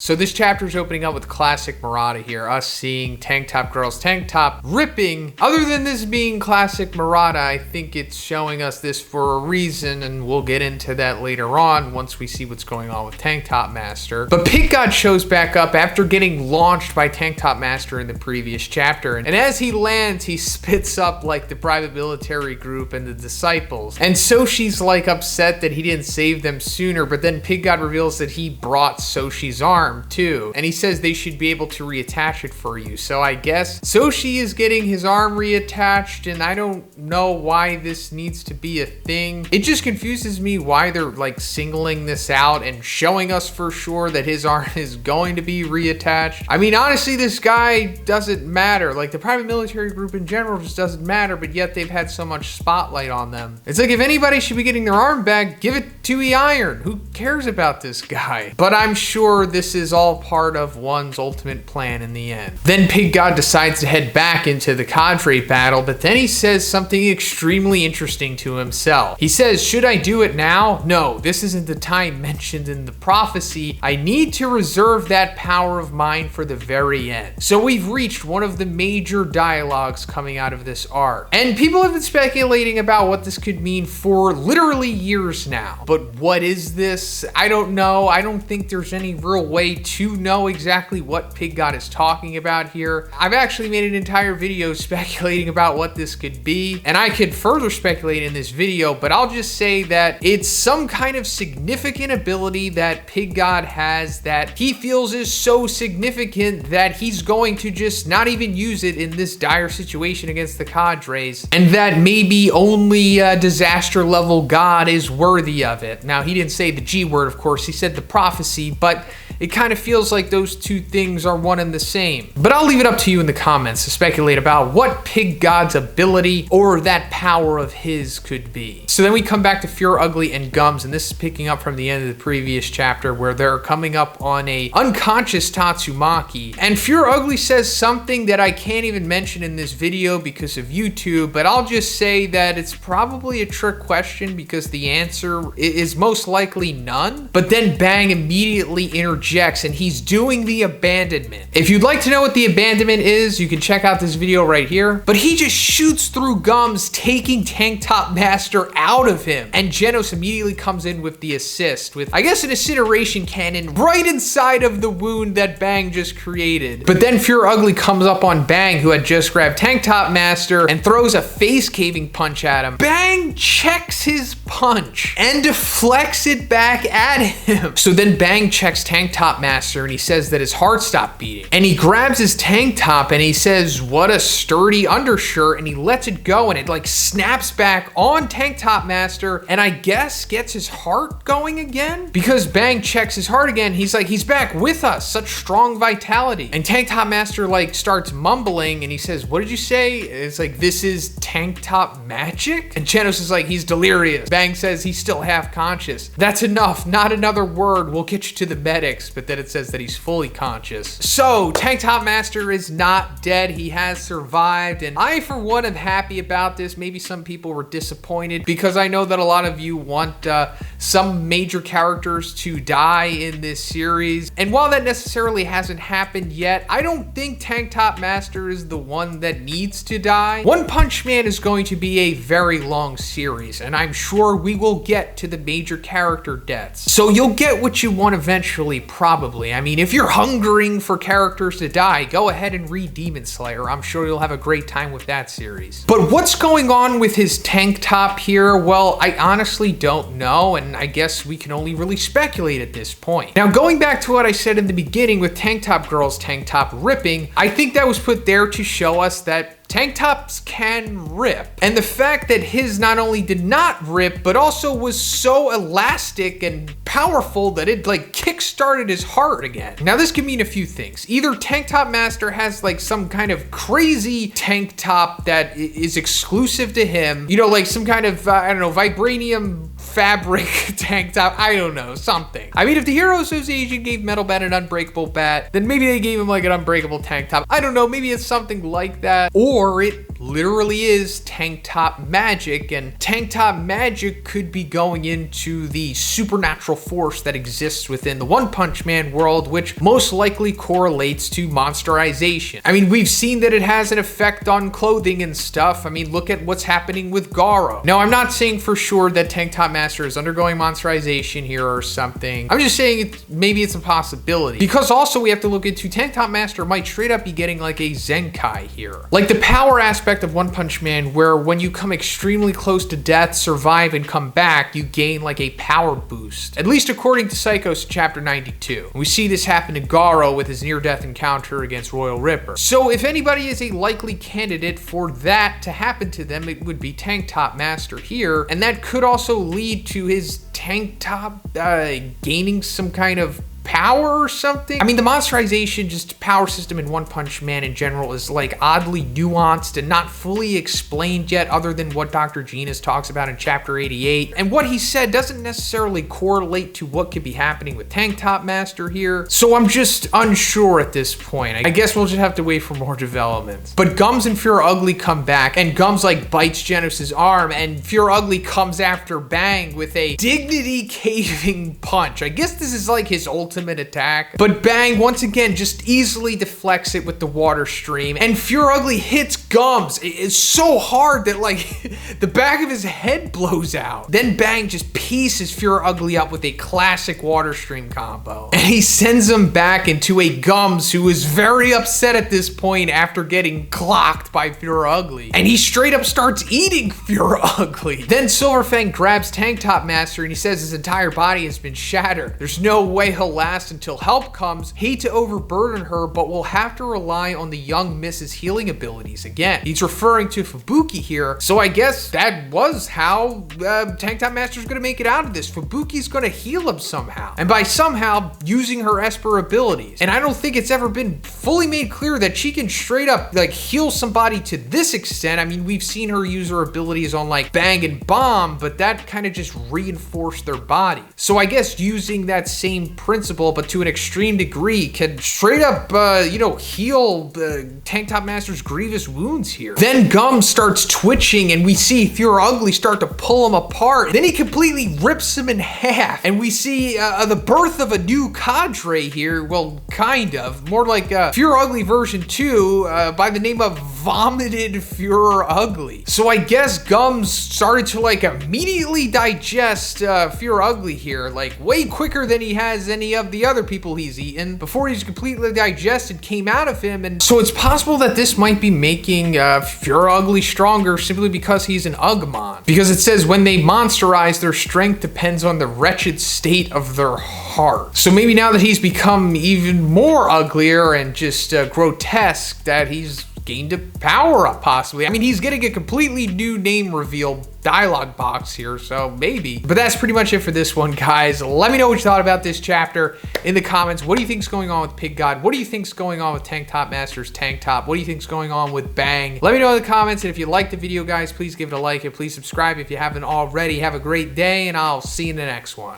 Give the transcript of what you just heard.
So this chapter is opening up with classic Murata here, us seeing tank top girls tank top ripping. Other than this being classic Murata, I think it's showing us this for a reason, and we'll get into that later on once we see what's going on with Tank Top Master. But Pig God shows back up after getting launched by Tank Top Master in the previous chapter, and as he lands, he spits up like the private military group and the disciples. And Soshi's like upset that he didn't save them sooner, but then Pig God reveals that he brought Soshi's arm too, and he says they should be able to reattach it for you. So I guess Soshi is getting his arm reattached, and I don't know why this needs to be a thing. It just confuses me why they're like singling this out and showing us for sure that his arm is going to be reattached. I mean, honestly, this guy doesn't matter. Like, the private military group in general just doesn't matter, but yet they've had so much spotlight on them. It's like, if anybody should be getting their arm back, give it to Iron. Who cares about this guy? But I'm sure this is all part of one's ultimate plan in the end. Then Pig God decides to head back into the Cadre battle, but then he says something extremely interesting to himself. He says, should I do it now? No, this isn't the time mentioned in the prophecy. I need to reserve that power of mine for the very end. So we've reached one of the major dialogues coming out of this arc. And people have been speculating about what this could mean for literally years now. But what is this? I don't know. I don't think there's any real way to know exactly what Pig God is talking about here. I've actually made an entire video speculating about what this could be, and I could further speculate in this video, but I'll just say that it's some kind of significant ability that Pig God has that he feels is so significant that he's going to just not even use it in this dire situation against the Cadres, and that maybe only a disaster level God is worthy of it. Now, he didn't say the G word, of course, he said the prophecy, but it kind of feels like those two things are one and the same. But I'll leave it up to you in the comments to speculate about what Pig God's ability or that power of his could be. So then we come back to Fear Ugly and Gums, and this is picking up from the end of the previous chapter where they're coming up on a unconscious Tatsumaki. And Fear Ugly says something that I can't even mention in this video because of YouTube, but I'll just say that it's probably a trick question because the answer is most likely none. But then Bang immediately interjects, and he's doing the abandonment. If you'd like to know what the abandonment is, you can check out this video right here. But he just shoots through Gums, taking Tank Top Master out of him. And Genos immediately comes in with the assist with, I guess, an incineration cannon right inside of the wound that Bang just created. But then Fear Ugly comes up on Bang, who had just grabbed Tank Top Master, and throws a face caving punch at him. Bang checks his punch and deflects it back at him. So then Bang checks Tank Top Master, and he says that his heart stopped beating. And he grabs his tank top and he says, what a sturdy undershirt, and he lets it go, and it like snaps back on Tank Top Master, and I guess gets his heart going again? Because Bang checks his heart again, he's like, he's back with us, such strong vitality. And Tank Top Master like starts mumbling, and he says, what did you say? It's like, this is Tank Top magic? And Genos is like, he's delirious. Bang says he's still half conscious. That's enough, not another word, we'll get you to the medics. But then it says that he's fully conscious. So Tank Top Master is not dead, he has survived, and I for one am happy about this. Maybe some people were disappointed because I know that a lot of you want some major characters to die in this series, and while that necessarily hasn't happened yet, I don't think Tank Top Master is the one that needs to die. One Punch Man is going to be a very long series, and I'm sure we will get to the major character deaths, so you'll get what you want eventually, probably. I mean, if you're hungering for characters to die, go ahead and read Demon Slayer. I'm sure you'll have a great time with that series. But what's going on with his tank top here? Well, I honestly don't know, and I guess we can only really speculate at this point. Now, going back to what I said in the beginning with Tank Top Girl's tank top ripping, I think that was put there to show us that tank tops can rip. And the fact that his not only did not rip, but also was so elastic and powerful that it like kick-started his heart again. Now this could mean a few things. Either Tank Top Master has like some kind of crazy tank top that is exclusive to him, you know, like some kind of, I don't know, vibranium fabric tank top, I don't know, something. I mean, if the Hero Association gave Metal Bat an unbreakable bat, then maybe they gave him like an unbreakable tank top. I don't know, maybe it's something like that. Or it literally is tank top magic, and tank top magic could be going into the supernatural force that exists within the One Punch Man world, which most likely correlates to monsterization. I mean, we've seen that it has an effect on clothing and stuff. I mean, look at what's happening with Garo. Now, I'm not saying for sure that Tank Top Master is undergoing monsterization here or something. I'm just saying maybe it's a possibility. Because also we have to look into Tank Top Master might straight up be getting like a Zenkai here. Like the power aspect of One Punch Man, where when you come extremely close to death, survive, and come back, you gain like a power boost. At least according to Psychos chapter 92. We see this happen to Garo with his near-death encounter against Royal Ripper. So if anybody is a likely candidate for that to happen to them, it would be Tank Top Master here. And that could also lead to his tank top gaining some kind of power or something. I mean, the monsterization, just power system in One Punch Man in general is like oddly nuanced and not fully explained yet, other than what Dr. Genus talks about in chapter 88. And what he said doesn't necessarily correlate to what could be happening with Tank Top Master here. So I'm just unsure at this point. I guess we'll just have to wait for more developments. But Gums and Pure Ugly come back, and Gums like bites Genos's arm, and Pure Ugly comes after Bang with a dignity caving punch. I guess this is like his ultimate attack, but Bang once again just easily deflects it with the water stream, and Pure Ugly hits Gums. It's so hard that like the back of his head blows out. Then Bang just pieces Pure Ugly up with a classic water stream combo, and he sends him back into a Gums who is very upset at this point after getting clocked by Pure Ugly, and he straight up starts eating Pure Ugly. Then Silver Fang grabs Tank Top Master and he says his entire body has been shattered. There's no way he'll last until help comes. Hate to overburden her, but we'll have to rely on the young Miss's healing abilities again. He's referring to Fubuki here, so I guess that was how Tank Top Master's gonna make it out of this. Fubuki's gonna heal him somehow, and by somehow using her Esper abilities. And I don't think it's ever been fully made clear that she can straight up like heal somebody to this extent. I mean, we've seen her use her abilities on like Bang and Bomb, but that kind of just reinforced their body. So I guess using that same principle, but to an extreme degree, can straight up, heal Tank Top Master's grievous wounds here. Then Gums starts twitching, and we see Pure Ugly start to pull him apart. Then he completely rips him in half, and we see the birth of a new cadre here. Well, kind of. More like Pure Ugly version 2 by the name of Vomited Pure Ugly. So I guess Gums started to like immediately digest Pure Ugly here, like way quicker than he has any of the other people he's eaten. Before he's completely digested, came out of him, and so it's possible that this might be making Pure Ugly stronger simply because he's an Ugmon. Because it says when they monsterize, their strength depends on the wretched state of their heart. So maybe now that he's become even more uglier and just grotesque, that he's gained a power up possibly. I mean, he's getting a completely new name reveal dialogue box here, so maybe. But that's pretty much it for this one, guys. Let me know what you thought about this chapter in the comments. What do you think's going on with Pig God? What do you think's going on with Tank Top Master's tank top? What do you think's going on with Bang? Let me know in the comments, and if you liked the video, guys, please give it a like and please subscribe if you haven't already. Have a great day, and I'll see you in the next one.